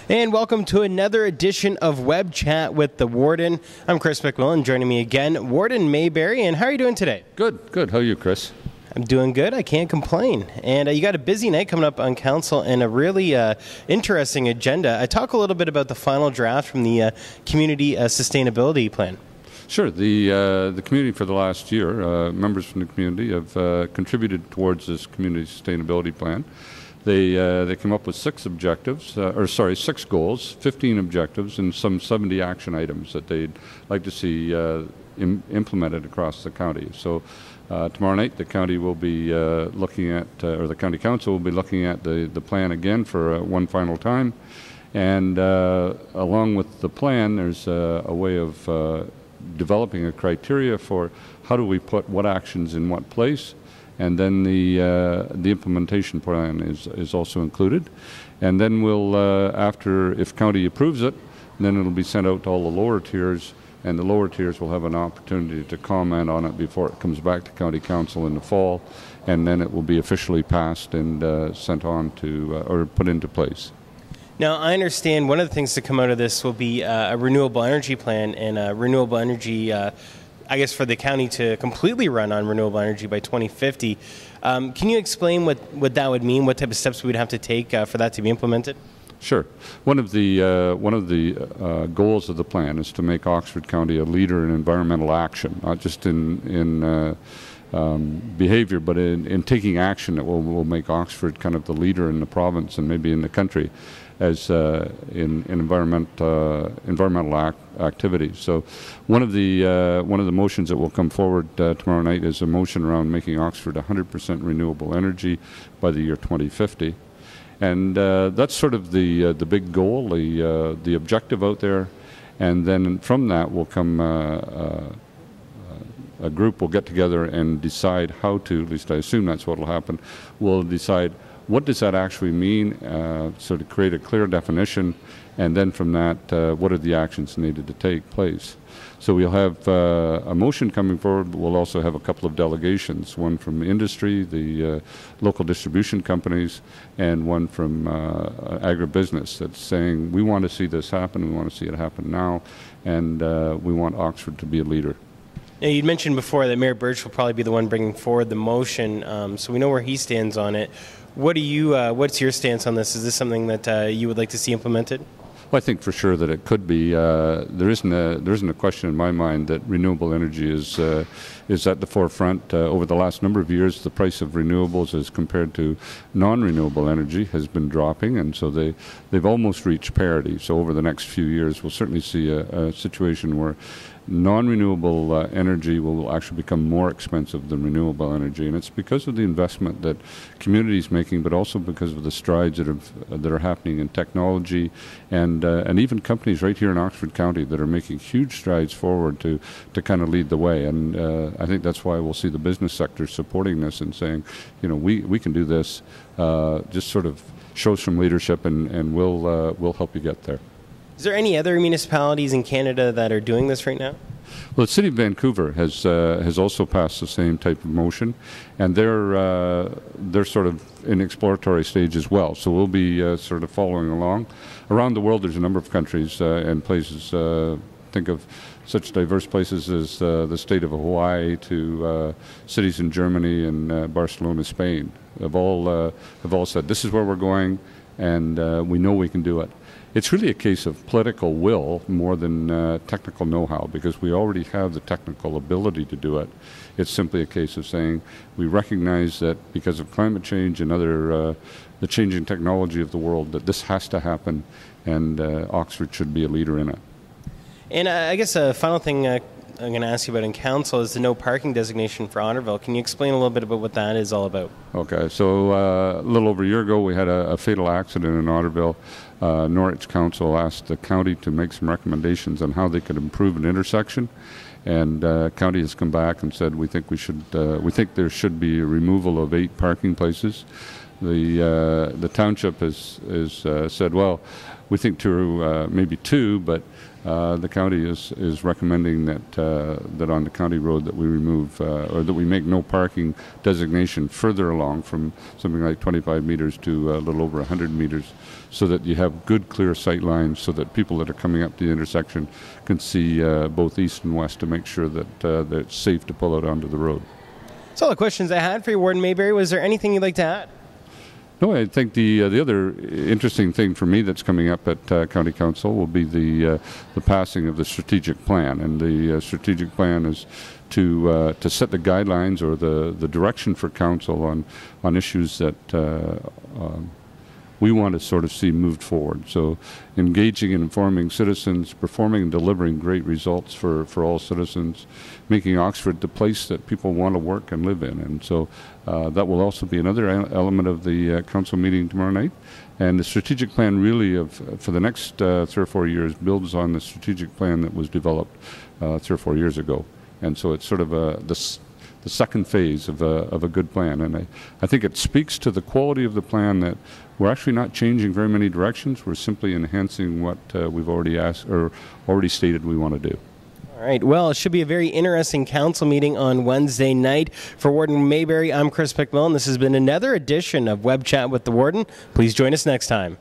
And welcome to another edition of Web Chat with the Warden. I'm Chris McMillan. Joining me again, Warden Mayberry. And how are you doing today? Good. How are you, Chris? I'm doing good. I can't complain. And you got a busy night coming up on council and a really interesting agenda. I talk a little bit about the final draft from the Community Sustainability Plan. Sure. The community for the last year, members from the community have contributed towards this community sustainability plan. They came up with six goals, 15 objectives, and some 70 action items that they'd like to see implemented across the county. So tomorrow night, the county will be looking at, or the county council will be looking at the plan again for one final time. And along with the plan, there's a way of developing a criteria for how do we put what actions in what place. And then the implementation plan is also included. And then we'll, if county approves it, then it'll be sent out to all the lower tiers, and the lower tiers will have an opportunity to comment on it before it comes back to county council in the fall, and then it will be officially passed and sent on to, or put into place. Now, I understand one of the things to come out of this will be a renewable energy plan and a renewable energy I guess for the county to completely run on renewable energy by 2050. Can you explain what that would mean, what type of steps we would have to take for that to be implemented? Sure. One of the goals of the plan is to make Oxford County a leader in environmental action, not just in behavior, but in taking action that will make Oxford kind of the leader in the province and maybe in the country as in environmental activities. So one of the motions that will come forward tomorrow night is a motion around making Oxford 100% renewable energy by the year 2050. And that's sort of the big goal, the objective out there. And then from that will come a group will get together and decide how to, at least I assume that's what will happen, will decide what does that actually mean, so to create a clear definition, and then from that, what are the actions needed to take place. So we'll have a motion coming forward, but we'll also have a couple of delegations, one from industry, the local distribution companies, and one from agribusiness that's saying, we want to see this happen, we want to see it happen now, and we want Oxford to be a leader. Now, you mentioned before that Mayor Birtch will probably be the one bringing forward the motion, so we know where he stands on it. What's your stance on this? Is this something that you would like to see implemented? Well, I think for sure that it could be. There isn't a question in my mind that renewable energy is at the forefront. Over the last number of years, the price of renewables as compared to non-renewable energy has been dropping, and so they've almost reached parity. So over the next few years, we'll certainly see a situation where non-renewable energy will actually become more expensive than renewable energy, and it's because of the investment that communities making, but also because of the strides that are happening in technology, and even companies right here in Oxford County that are making huge strides forward to kind of lead the way. And I think that's why we'll see the business sector supporting this and saying, you know, we can do this. Just sort of show some leadership, and we'll help you get there. Is there any other municipalities in Canada that are doing this right now? Well, the City of Vancouver has also passed the same type of motion, and they're sort of in exploratory stage as well. So we'll be sort of following along. Around the world, there's a number of countries and places. Think of such diverse places as the state of Hawaii to cities in Germany and Barcelona, Spain. Have all said this is where we're going, and we know we can do it. It's really a case of political will more than technical know-how, because we already have the technical ability to do it. It's simply a case of saying we recognize that because of climate change and other the changing technology of the world, that this has to happen, and Oxford should be a leader in it. And I guess a final thing I'm going to ask you about in council is the no parking designation for Otterville. Can you explain a little bit about what that is all about? Okay, so a little over a year ago we had a fatal accident in Otterville. Norwich Council asked the county to make some recommendations on how they could improve an intersection, and county has come back and said we think there should be a removal of 8 parking places. The township has said, well, we think maybe two, but the county is recommending that on the county road that we remove or that we make no parking designation further along from something like 25 meters to a little over 100 meters, so that you have good clear sight lines, so that people that are coming up the intersection can see both east and west to make sure that it's safe to pull out onto the road. That's all the questions I had for you, Warden Mayberry. Was there anything you'd like to add? No, I think the other interesting thing for me that's coming up at County Council will be the passing of the strategic plan, and the strategic plan is to set the guidelines or the direction for council on issues that we want to sort of see moved forward. So engaging and informing citizens, performing and delivering great results for all citizens, making Oxford the place that people want to work and live in. And so that will also be another element of the council meeting tomorrow night. And the strategic plan really for the next 3 or 4 years builds on the strategic plan that was developed 3 or 4 years ago. And so it's sort of the second phase of a good plan. And I think it speaks to the quality of the plan that we're actually not changing very many directions. We're simply enhancing what we've already asked or already stated we want to do. All right. Well, it should be a very interesting council meeting on Wednesday night. For Warden Mayberry, I'm Chris McMillan. This has been another edition of Web Chat with the Warden. Please join us next time.